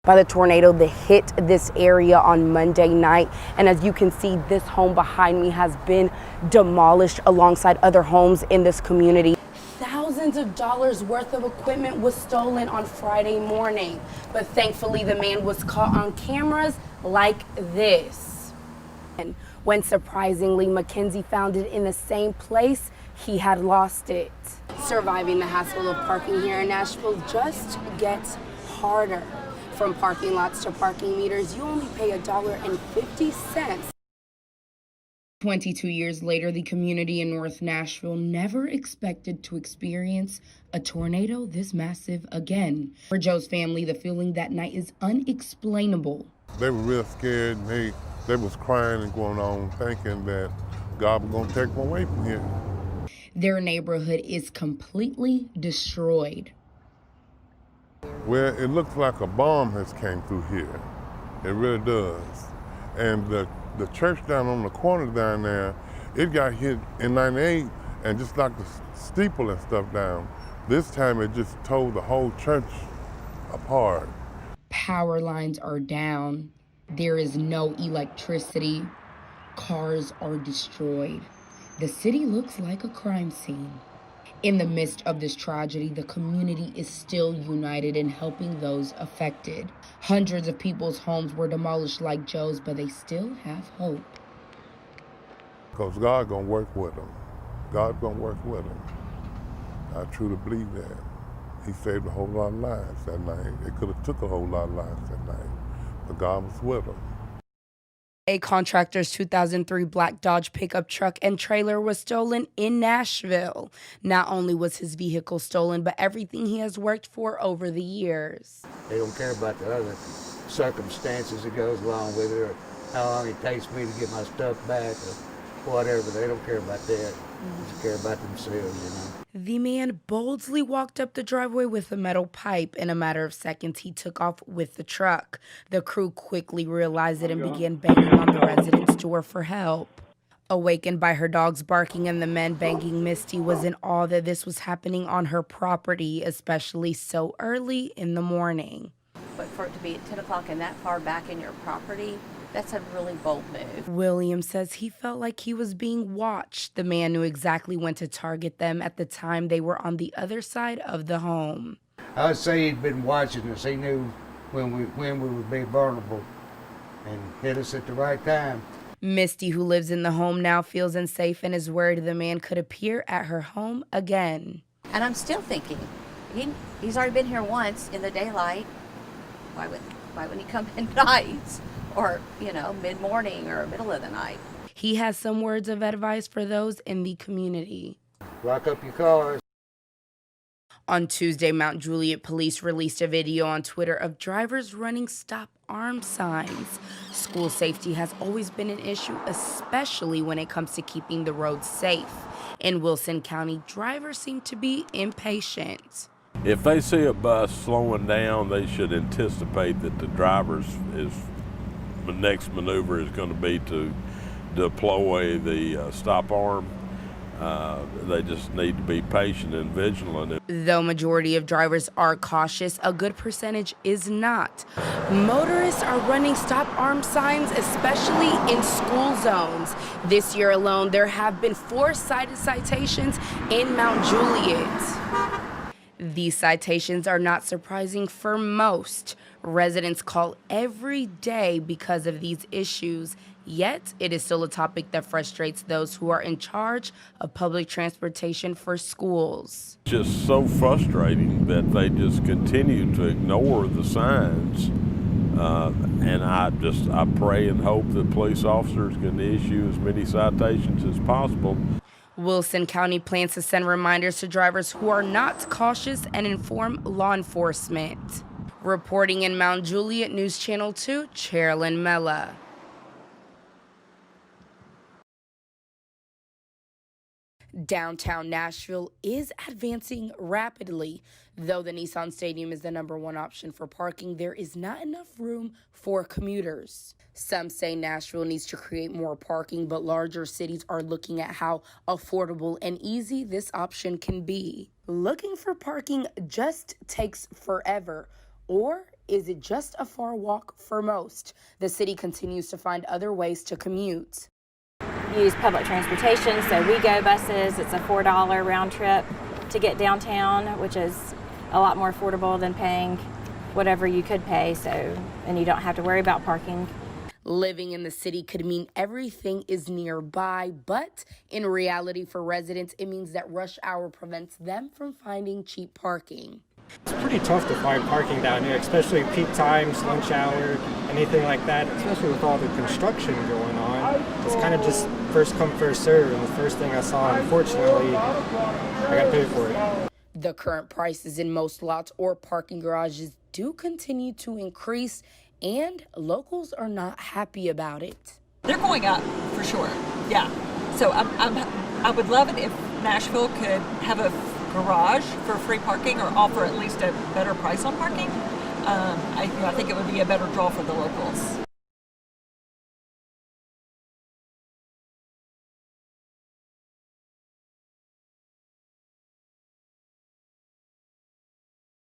by the tornado that hit this area on Monday night. And as you can see, this home behind me has been demolished alongside other homes in this community. Thousands of dollars worth of equipment was stolen on Friday morning, but thankfully the man was caught on cameras like this. And when surprisingly Mackenzie found it in the same place he had lost it. Surviving the hassle of parking here in Nashville just gets harder. From parking lots to parking meters, you only pay $1.50. 22 years later, the community in North Nashville never expected to experience a tornado this massive again. For Joe's family, the feeling that night is unexplainable. They were real scared, and they was crying and going on, thinking that God was going to take them away from here. Their neighborhood is completely destroyed. Well, it looks like a bomb has came through here. It really does. And the church down on the corner down there, it got hit in '98 and just knocked the steeple and stuff down. This time it just tore the whole church apart. Power lines are down. There is no electricity. Cars are destroyed. The city looks like a crime scene. In the midst of this tragedy, the community is still united in helping those affected. Hundreds of people's homes were demolished like Joe's, but they still have hope. Because God's going to work with them. God's going to work with them. I truly believe that. He saved a whole lot of lives that night. It could have took a whole lot of lives that night, but God was with them. A contractor's 2003 black Dodge pickup truck and trailer was stolen in Nashville. Not only was his vehicle stolen, but everything he has worked for over the years. They don't care about the other circumstances that goes along with it, or how long it takes me to get my stuff back, or whatever. They don't care about that. They just care about themselves, The man boldly walked up the driveway with a metal pipe. In a matter of seconds, he took off with the truck. The crew quickly realized it and began banging on the resident's door for help. Awakened by her dogs barking and the men banging, Misty was in awe that this was happening on her property, especially so early in the morning. But for it to be at 10 o'clock and that far back in your property, that's a really bold move. William says he felt like he was being watched. The man knew exactly when to target them at the time they were on the other side of the home. I would say he'd been watching us. He knew when we would be vulnerable and hit us at the right time. Misty, who lives in the home now, feels unsafe and is worried the man could appear at her home again. And I'm still thinking, he's already been here once in the daylight. Why wouldn't he come at night? Or, mid-morning or middle of the night. He has some words of advice for those in the community. Lock up your cars. On Tuesday, Mount Juliet police released a video on Twitter of drivers running stop arm signs. School safety has always been an issue, especially when it comes to keeping the roads safe. In Wilson County, drivers seem to be impatient. If they see a bus slowing down, they should anticipate that the the next maneuver is going to be to deploy the stop arm. They just need to be patient and vigilant. Though majority of drivers are cautious, a good percentage is not. Motorists are running stop arm signs, especially in school zones. This year alone, there have been 4 cited citations in Mount Juliet. These citations are not surprising for most. Residents call every day because of these issues, yet it is still a topic that frustrates those who are in charge of public transportation for schools. It's just so frustrating that they just continue to ignore the signs. And I pray and hope that police officers can issue as many citations as possible. Wilson County plans to send reminders to drivers who are not cautious and inform law enforcement. Reporting in Mount Juliet, News Channel 2, Cherilynn Mella. Downtown Nashville is advancing rapidly. Though the Nissan Stadium is the #1 option for parking, there is not enough room for commuters. Some say Nashville needs to create more parking, but larger cities are looking at how affordable and easy this option can be. Looking for parking just takes forever, or is it just a far walk for most? The city continues to find other ways to commute. Use public transportation, so we go buses. It's a $4 round trip to get downtown, which is a lot more affordable than paying whatever you could pay, and you don't have to worry about parking. Living in the city could mean everything is nearby, but in reality for residents, it means that rush hour prevents them from finding cheap parking. It's pretty tough to find parking down here, especially peak times, lunch hour, anything like that, especially with all the construction going on. It's kind of just first come, first serve, and the first thing I saw, unfortunately, I got to pay for it. The current prices in most lots or parking garages do continue to increase, and locals are not happy about it. They're going up for sure. Yeah. So I would love it if Nashville could have a garage for free parking or offer at least a better price on parking. I think it would be a better draw for the locals.